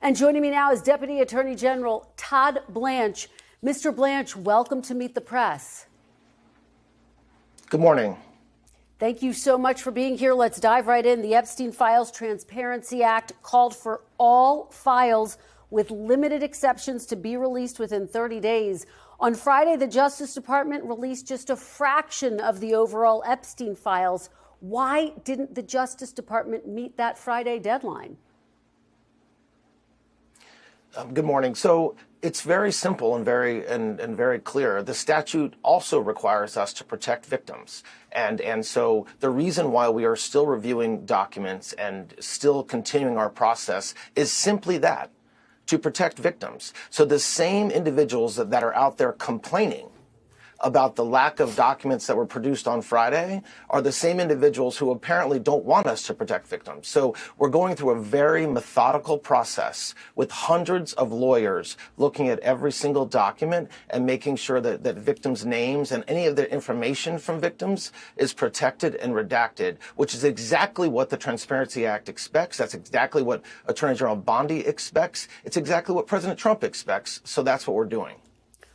And joining me now is Deputy Attorney General Todd Blanche. Mr. Blanche, welcome to Meet the Press. Good morning. Thank you so much for being here. Let's dive right in. The Epstein Files Transparency Act called for all files with limited exceptions to be released within 30 days. On Friday, the Justice Department released just a fraction of the overall Epstein files. Why didn't the Justice Department meet that Friday deadline? Good morning. So it's very simple and very clear. The statute also requires us to protect victims. And so the reason why we are still reviewing documents and still continuing our process is simply that, to protect victims. So the same individuals that are out there complaining about the lack of documents that were produced on Friday are the same individuals who apparently don't want us to protect victims. So we're going through a very methodical process with hundreds of lawyers looking at every single document and making sure that victims' names and any of the information from victims is protected and redacted, which is exactly what the Transparency Act expects. That's exactly what Attorney General Bondi expects. It's exactly what President Trump expects. So that's what we're doing.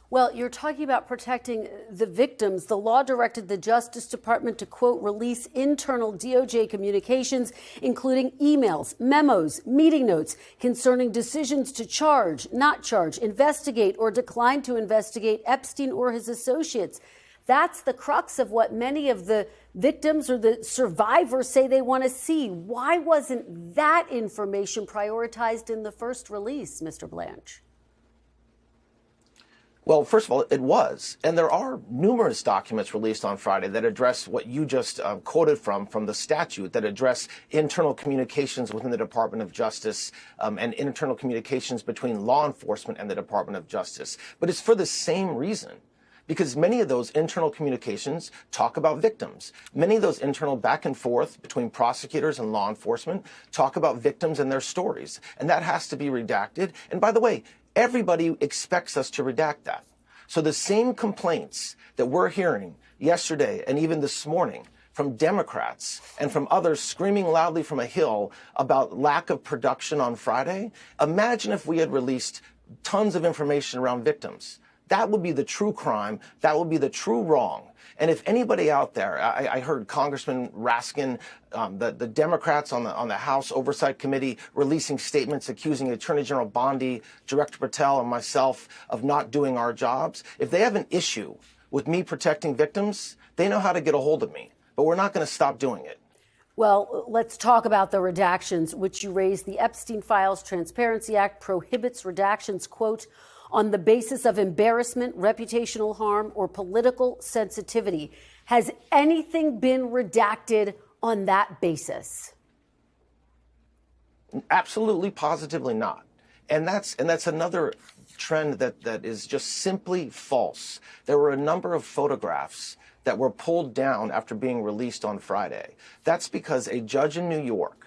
Well, you're talking about protecting the victims. The law directed the Justice Department to, quote, release internal DOJ communications, including emails, memos, meeting notes concerning decisions to charge, not charge, investigate, or decline to investigate Epstein or his associates. That's the crux of what many of the victims or the survivors say they want to see. Why wasn't that information prioritized in the first release, Mr. Blanche? Well, first of all, it was. And there are numerous documents released on Friday that address what you just quoted from the statute, that address internal communications within the Department of Justice and internal communications between law enforcement and the Department of Justice. But it's for the same reason, because many of those internal communications talk about victims. Many of those internal back and forth between prosecutors and law enforcement talk about victims and their stories. And that has to be redacted. And by the way, everybody expects us to redact that. So the same complaints that we're hearing yesterday and even this morning from Democrats and from others screaming loudly from a hill about lack of production on Friday, imagine if we had released tons of information around victims. That would be the true crime. That would be the true wrong. And if anybody out there, I heard Congressman Raskin, the Democrats on the House Oversight Committee releasing statements accusing Attorney General Bondi, Director Patel, and myself of not doing our jobs. If they have an issue with me protecting victims, they know how to get a hold of me. But we're not going to stop doing it. Well, let's talk about the redactions, which you raised. The Epstein Files Transparency Act prohibits redactions, quote, on the basis of embarrassment, reputational harm, or political sensitivity. Has anything been redacted on that basis? Absolutely, positively not. And that's another trend that is just simply false. There were a number of photographs that were pulled down after being released on Friday. That's because a judge in New York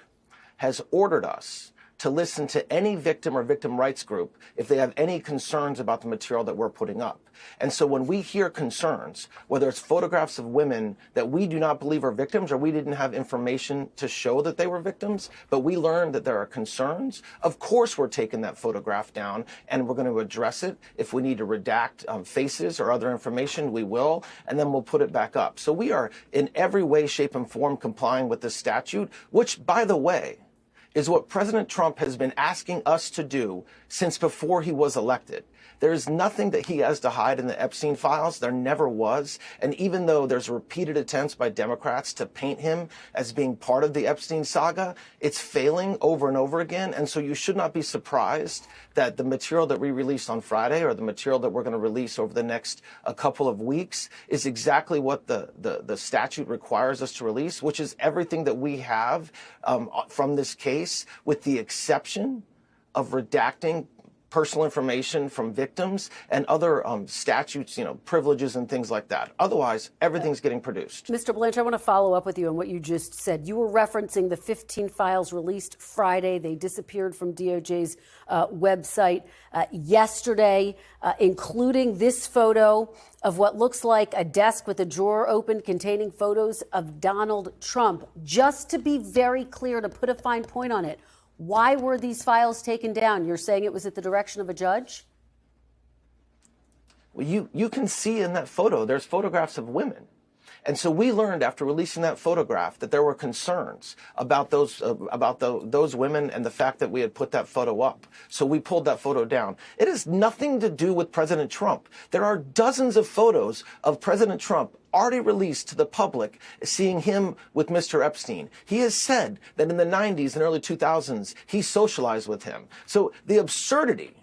has ordered us to listen to any victim or victim rights group if they have any concerns about the material that we're putting up. And so when we hear concerns, whether it's photographs of women that we do not believe are victims or we didn't have information to show that they were victims, but we learned that there are concerns, of course we're taking that photograph down and we're going to address it. If we need to redact faces or other information, we will, and then we'll put it back up. So we are in every way, shape, and form complying with the statute, which, by the way, is what President Trump has been asking us to do since before he was elected. There is nothing that he has to hide in the Epstein files. There never was. And even though there's repeated attempts by Democrats to paint him as being part of the Epstein saga, it's failing over and over again. And so you should not be surprised that the material that we released on Friday or the material that we're going to release over the next couple of weeks is exactly what the statute requires us to release, which is everything that we have from this case, with the exception of redacting personal information from victims and other statutes, privileges and things like that. Otherwise, everything's getting produced. Mr. Blanche, I want to follow up with you on what you just said. You were referencing the 15 files released Friday. They disappeared from DOJ's website yesterday, including this photo of what looks like a desk with a drawer open containing photos of Donald Trump. Just to be very clear, to put a fine point on it, Why were these files taken down? You're saying it was at the direction of a judge? Well, you can see in that photo, there's photographs of women. And so we learned after releasing that photograph that there were concerns about those women and the fact that we had put that photo up. So we pulled that photo down. It has nothing to do with President Trump. There are dozens of photos of President Trump already released to the public, seeing him with Mr. Epstein. He has said that in the 90s and early 2000s, he socialized with him. So the absurdity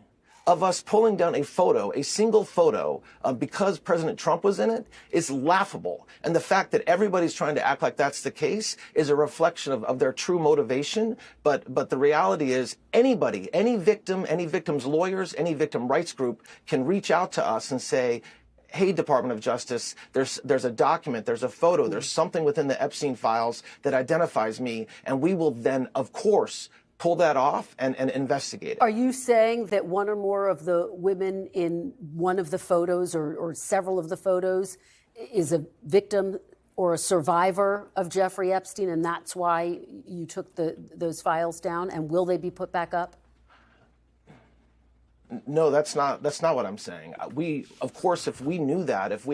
of us pulling down a photo, a single photo, because President Trump was in it, is laughable. And the fact that everybody's trying to act like that's the case is a reflection of their true motivation. But the reality is anybody, any victim, any victim's lawyers, any victim rights group can reach out to us and say, hey, Department of Justice, there's a document, there's a photo, there's something within the Epstein files that identifies me, and we will then, of course, pull that off and investigate it. Are you saying that one or more of the women in one of the photos or several of the photos is a victim or a survivor of Jeffrey Epstein, and that's why you took those files down? And will they be put back up? No, that's not what I'm saying. We, of course, if we knew that, if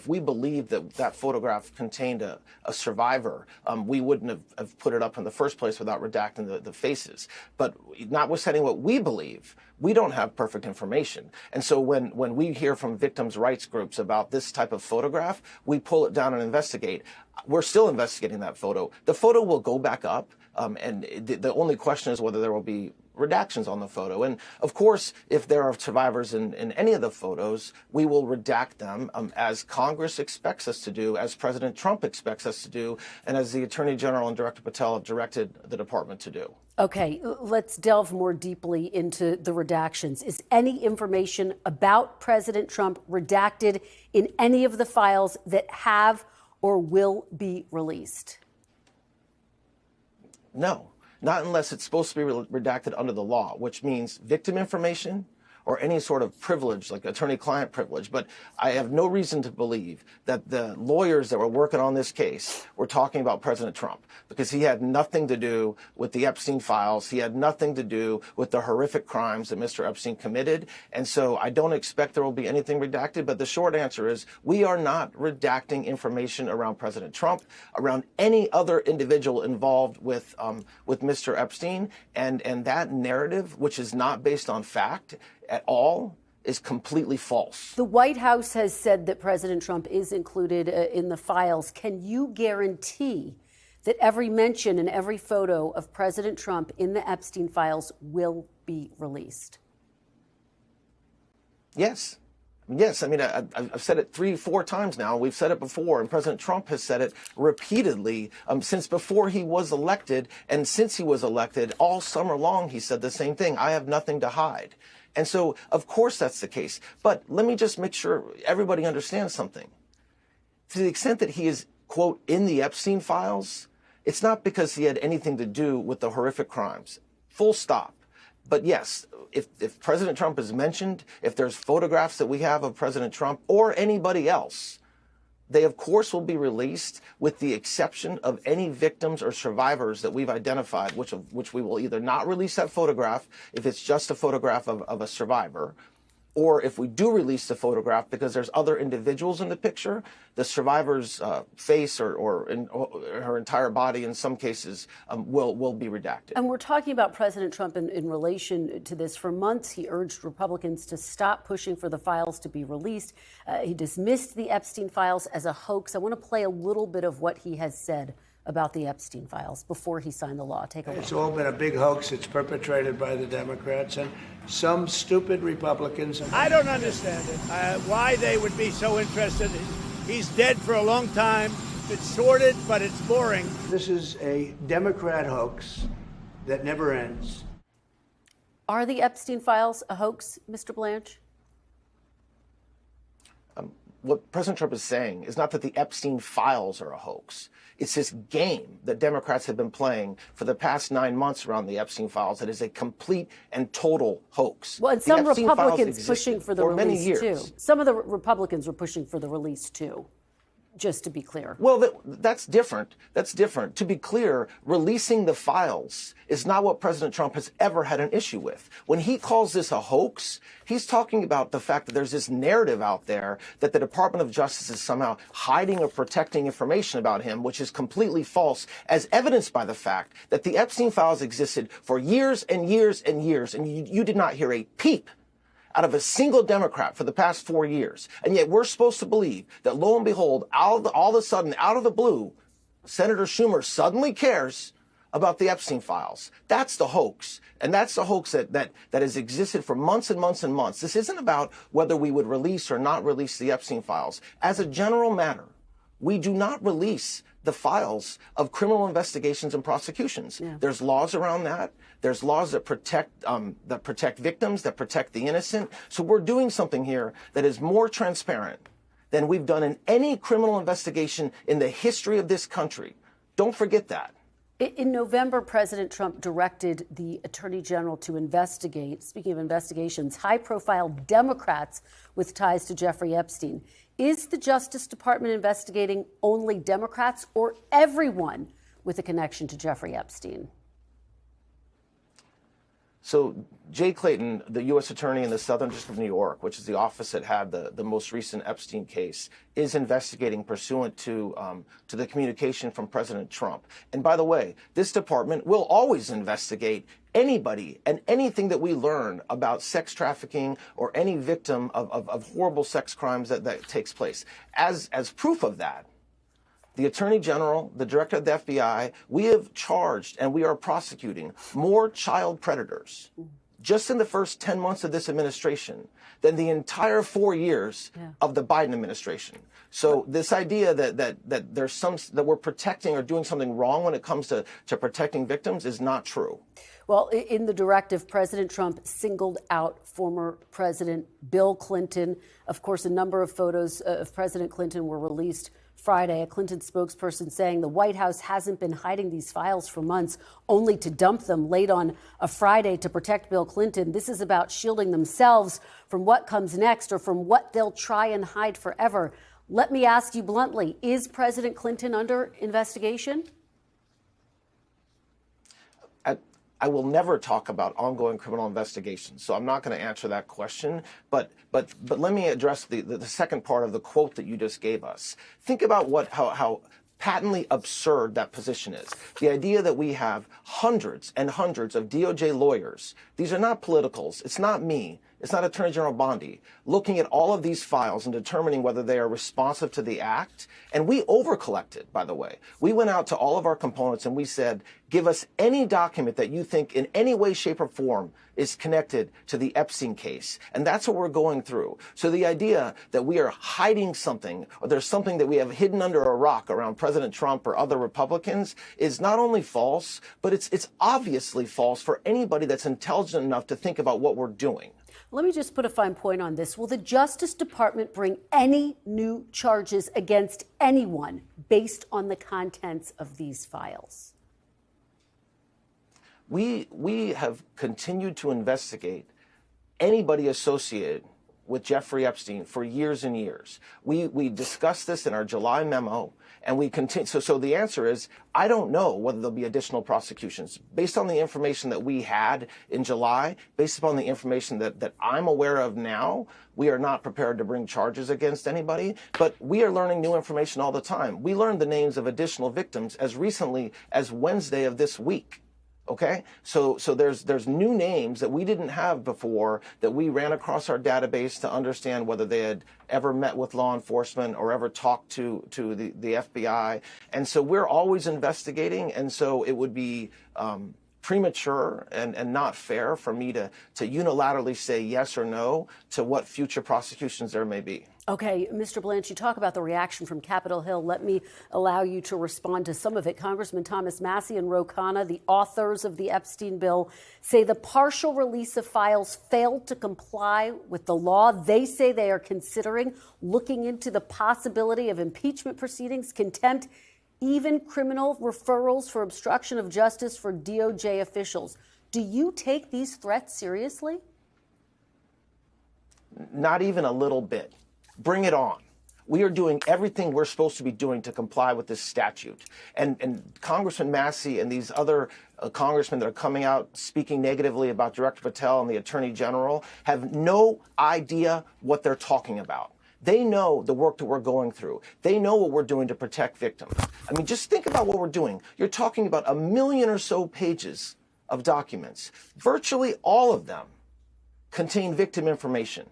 we believed that photograph contained a survivor, we wouldn't have put it up in the first place without redacting the faces. But notwithstanding what we believe, we don't have perfect information. And so when we hear from victims' rights groups about this type of photograph, we pull it down and investigate. We're still investigating that photo. The photo will go back up, and the only question is whether there will be redactions on the photo. And of course, if there are survivors in any of the photos, we will redact them as Congress expects us to do, as President Trump expects us to do, and as the Attorney General and Director Patel have directed the department to do. Okay, let's delve more deeply into the redactions. Is any information about President Trump redacted in any of the files that have or will be released? No. Not unless it's supposed to be redacted under the law, which means victim information or any sort of privilege, like attorney-client privilege. But I have no reason to believe that the lawyers that were working on this case were talking about President Trump, because he had nothing to do with the Epstein files. He had nothing to do with the horrific crimes that Mr. Epstein committed. And so I don't expect there will be anything redacted. But the short answer is we are not redacting information around President Trump, around any other individual involved with Mr. Epstein. And that narrative, which is not based on fact at all, is completely false. The White House has said that President Trump is included in the files. Can you guarantee that every mention and every photo of President Trump in the Epstein files will be released? Yes. Yes, I mean, I've said it 3-4 times now. We've said it before, and President Trump has said it repeatedly since before he was elected. And since he was elected, all summer long, he said the same thing. I have nothing to hide. And so, of course, that's the case. But let me just make sure everybody understands something. To the extent that he is, quote, in the Epstein files, it's not because he had anything to do with the horrific crimes. Full stop. But yes, if President Trump is mentioned, if there's photographs that we have of President Trump or anybody else, they, of course, will be released with the exception of any victims or survivors that we've identified, which we will either not release that photograph if it's just a photograph of a survivor, or if we do release the photograph because there's other individuals in the picture, the survivor's face or her entire body in some cases will be redacted. And we're talking about President Trump in relation to this. For months, he urged Republicans to stop pushing for the files to be released. He dismissed the Epstein files as a hoax. I want to play a little bit of what he has said about the Epstein files before he signed the law. Take a look. It's all been a big hoax. It's perpetrated by the Democrats and some stupid Republicans. I don't understand it, why they would be so interested. He's dead for a long time. It's sordid, but it's boring. This is a Democrat hoax that never ends. Are the Epstein files a hoax, Mr. Blanche? What President Trump is saying is not that the Epstein files are a hoax. It's this game that Democrats have been playing for the past 9 months around the Epstein files that is a complete and total hoax. Well, and some Republicans pushing for the release, too. Some of the Republicans were pushing for the release, too. just to be clear. Well, that's different. That's different. To be clear, releasing the files is not what President Trump has ever had an issue with. When he calls this a hoax, he's talking about the fact that there's this narrative out there that the Department of Justice is somehow hiding or protecting information about him, which is completely false, as evidenced by the fact that the Epstein files existed for years and years and years, and you did not hear a peep out of a single Democrat for the past 4 years. And yet we're supposed to believe that, lo and behold, all of a sudden, out of the blue, Senator Schumer suddenly cares about the Epstein files. That's the hoax. And that's the hoax that has existed for months and months and months. This isn't about whether we would release or not release the Epstein files. As a general matter, we do not release the files of criminal investigations and prosecutions. Yeah. There's laws around that. There's laws that protect victims, that protect the innocent. So we're doing something here that is more transparent than we've done in any criminal investigation in the history of this country. Don't forget that. In November, President Trump directed the Attorney General to investigate, speaking of investigations, high-profile Democrats with ties to Jeffrey Epstein. Is the Justice Department investigating only Democrats or everyone with a connection to Jeffrey Epstein? So Jay Clayton, the U.S. Attorney in the Southern District of New York, which is the office that had the most recent Epstein case, is investigating pursuant to the communication from President Trump. And by the way, this department will always investigate anybody and anything that we learn about sex trafficking or any victim of horrible sex crimes that takes place. As proof of that, the Attorney General, the Director of the FBI, we have charged and we are prosecuting more child predators just in the first 10 months of this administration than the entire 4 years of the Biden administration. So this idea that we're protecting or doing something wrong when it comes to protecting victims is not true. Well, in the directive, President Trump singled out former President Bill Clinton. Of course, a number of photos of President Clinton were released Friday, a Clinton spokesperson saying the White House hasn't been hiding these files for months, only to dump them late on a Friday to protect Bill Clinton. This is about shielding themselves from what comes next or from what they'll try and hide forever. Let me ask you bluntly, is President Clinton under investigation? I will never talk about ongoing criminal investigations, so I'm not going to answer that question. But let me address the second part of the quote that you just gave us. Think about how patently absurd that position is. The idea that we have hundreds and hundreds of DOJ lawyers. These are not politicals. It's not me. It's not Attorney General Bondi looking at all of these files and determining whether they are responsive to the act. And we overcollected, by the way. We went out to all of our components and we said, give us any document that you think in any way, shape, or form is connected to the Epstein case. And that's what we're going through. So the idea that we are hiding something or there's something that we have hidden under a rock around President Trump or other Republicans is not only false, but it's obviously false for anybody that's intelligent enough to think about what we're doing. Let me just put a fine point on this. Will the Justice Department bring any new charges against anyone based on the contents of these files? We have continued to investigate anybody associated with Jeffrey Epstein for years and years. We discussed this in our July memo, and we continue. So the answer is, I don't know whether there'll be additional prosecutions. Based on the information that we had in July, based upon the information that I'm aware of now, we are not prepared to bring charges against anybody, but we are learning new information all the time. We learned the names of additional victims as recently as Wednesday of this week. Okay, so there's new names that we didn't have before that we ran across our database to understand whether they had ever met with law enforcement or ever talked to the FBI. And so we're always investigating. And so it would be premature and not fair for me to unilaterally say yes or no to what future prosecutions there may be. Okay, Mr. Blanche, you talk about the reaction from Capitol Hill. Let me allow you to respond to some of it. Congressman Thomas Massie and Ro Khanna, the authors of the Epstein bill, say the partial release of files failed to comply with the law. They say they are considering looking into the possibility of impeachment proceedings, contempt, even criminal referrals for obstruction of justice for DOJ officials. Do you take these threats seriously? Not even a little bit. Bring it on. We are doing everything we're supposed to be doing to comply with this statute. And Congressman Massey and these other congressmen that are coming out speaking negatively about Director Patel and the Attorney General have no idea what they're talking about. They know the work that we're going through. They know what we're doing to protect victims. I mean, just think about what we're doing. You're talking about 1 million or so pages of documents. Virtually all of them contain victim information.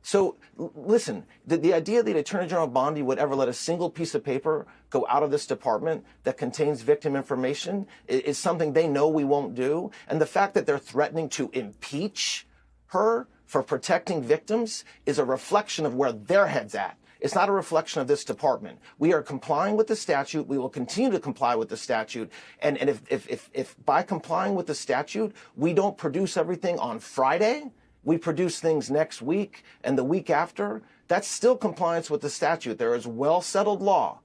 So listen, the idea that Attorney General Bondi would ever let a single piece of paper go out of this department that contains victim information is something they know we won't do. And the fact that they're threatening to impeach her for protecting victims is a reflection of where their head's at. It's not a reflection of this department. We are complying with the statute. We will continue to comply with the statute. And if by complying with the statute, we don't produce everything on Friday, we produce things next week and the week after, that's still compliance with the statute. There is well-settled law,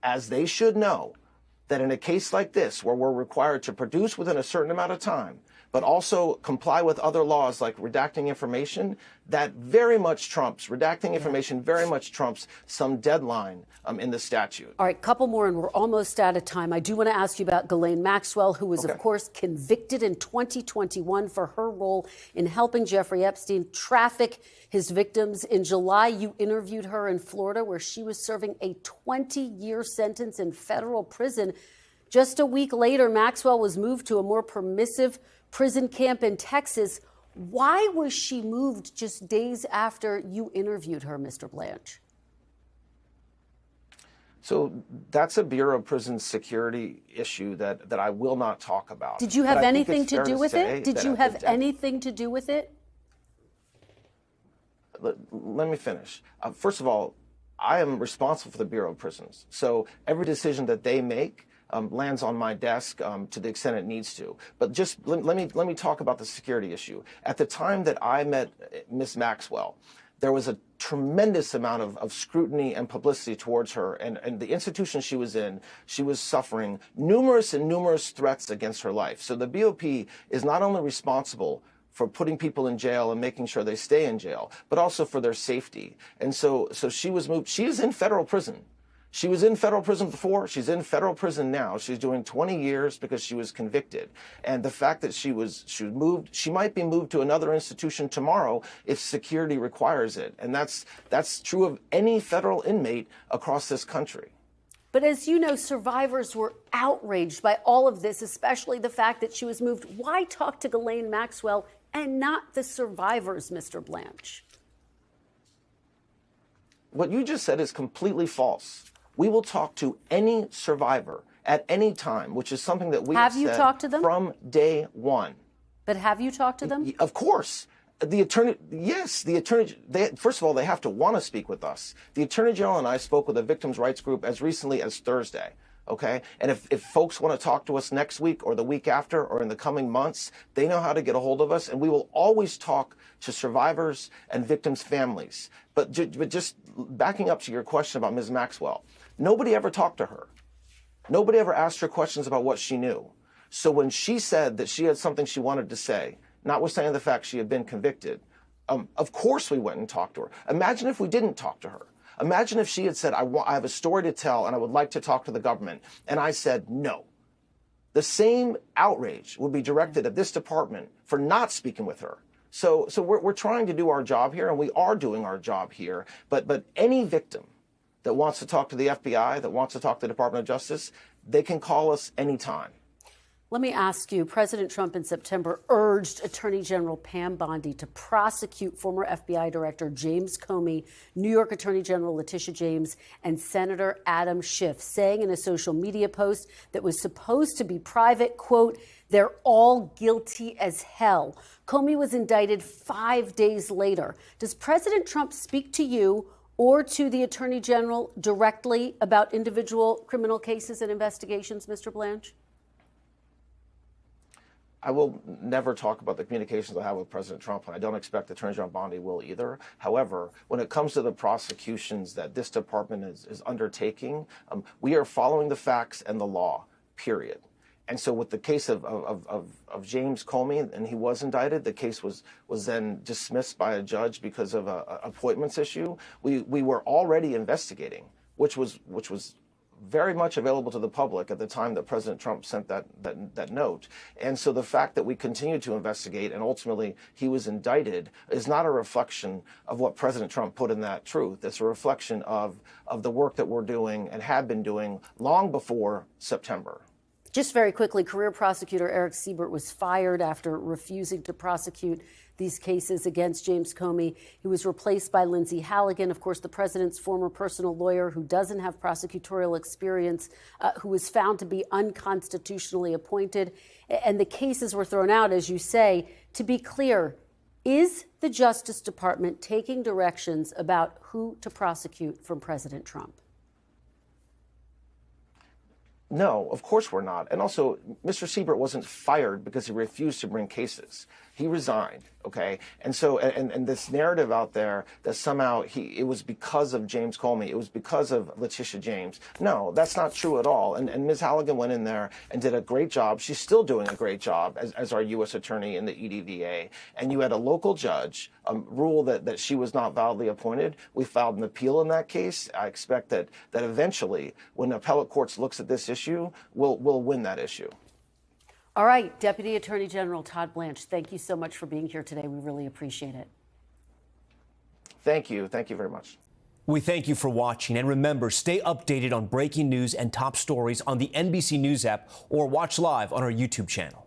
as they should know, that in a case like this, where we're required to produce within a certain amount of time, but also comply with other laws like redacting information, that very much trumps, redacting information very much trumps some deadline in the statute. All right, couple more, and we're almost out of time. I do want to ask you about Ghislaine Maxwell, who was, of course, convicted in 2021 for her role in helping Jeffrey Epstein traffic his victims. In July, you interviewed her in Florida, where she was serving a 20-year sentence in federal prison. Just a week later, Maxwell was moved to a more permissive prison camp in Texas. Why was she moved just days after you interviewed her, Mr. Blanche? So that's a Bureau of Prison Security issue that I will not talk about. Did you have anything to do with it? Did you have anything to do with it? Let me finish. First of all, I am responsible for the Bureau of Prisons. So every decision that they make lands on my desk to the extent it needs to. But just let me talk about the security issue. At the time that I met Ms. Maxwell, there was a tremendous amount of scrutiny and publicity towards her. And the institution she was in, she was suffering numerous threats against her life. So the BOP is not only responsible for putting people in jail and making sure they stay in jail, but also for their safety. And so she was moved. She is in federal prison. She was in federal prison before. She's in federal prison now. She's doing 20 years because she was convicted. And the fact that she was moved, she might be moved to another institution tomorrow if security requires it. And that's true of any federal inmate across this country. But as you know, survivors were outraged by all of this, especially the fact that she was moved. Why talk to Ghislaine Maxwell and not the survivors, Mr. Blanche? What you just said is completely false. We will talk to any survivor at any time, which is something that we have said talked to them? From day one. But have you talked to them? Of course. First of all, they have to want to speak with us. The Attorney General and I spoke with a victims' rights group as recently as Thursday. Okay. And if folks want to talk to us next week or the week after or in the coming months, they know how to get a hold of us. And we will always talk to survivors and victims' families. But just backing up to your question about Ms. Maxwell, nobody ever talked to her. Nobody ever asked her questions about what she knew. So when she said that she had something she wanted to say, notwithstanding the fact she had been convicted, of course we went and talked to her. Imagine if we didn't talk to her. Imagine if she had said, I have a story to tell and I would like to talk to the government. And I said, no. The same outrage would be directed at this department for not speaking with her. So we're trying to do our job here, and we are doing our job here. But any victim that wants to talk to the FBI, that wants to talk to the Department of Justice, they can call us anytime. Let me ask you, President Trump in September urged Attorney General Pam Bondi to prosecute former FBI Director James Comey, New York Attorney General Letitia James, and Senator Adam Schiff, saying in a social media post that was supposed to be private, quote, "They're all guilty as hell." Comey was indicted 5 days later. Does President Trump speak to you or to the Attorney General directly about individual criminal cases and investigations, Mr. Blanche? I will never talk about the communications I have with President Trump, and I don't expect Attorney General Bondi will either. However, when it comes to the prosecutions that this department is undertaking, we are following the facts and the law, period. And so with the case of James Comey, and he was indicted, the case was then dismissed by a judge because of a appointments issue. We were already investigating, which was very much available to the public at the time that President Trump sent that note. And so the fact that we continue to investigate and ultimately he was indicted is not a reflection of what President Trump put in that truth. It's a reflection of the work that we're doing and have been doing long before September. Just very quickly, career prosecutor Eric Siebert was fired after refusing to prosecute these cases against James Comey. He was replaced by Lindsay Halligan, of course, the president's former personal lawyer who doesn't have prosecutorial experience, who was found to be unconstitutionally appointed. And the cases were thrown out, as you say. To be clear, is the Justice Department taking directions about who to prosecute from President Trump? No, of course we're not. And also, Mr. Siebert wasn't fired because he refused to bring cases. He resigned, okay? And so, and this narrative out there that somehow it was because of James Comey, it was because of Letitia James. No, that's not true at all. And Ms. Halligan went in there and did a great job. She's still doing a great job as our U.S. attorney in the EDVA. And you had a local judge rule that she was not validly appointed. We filed an appeal in that case. I expect that eventually, when appellate courts looks at this issue, we'll win that issue. All right, Deputy Attorney General Todd Blanche, thank you so much for being here today. We really appreciate it. Thank you. Thank you very much. We thank you for watching. And remember, stay updated on breaking news and top stories on the NBC News app or watch live on our YouTube channel.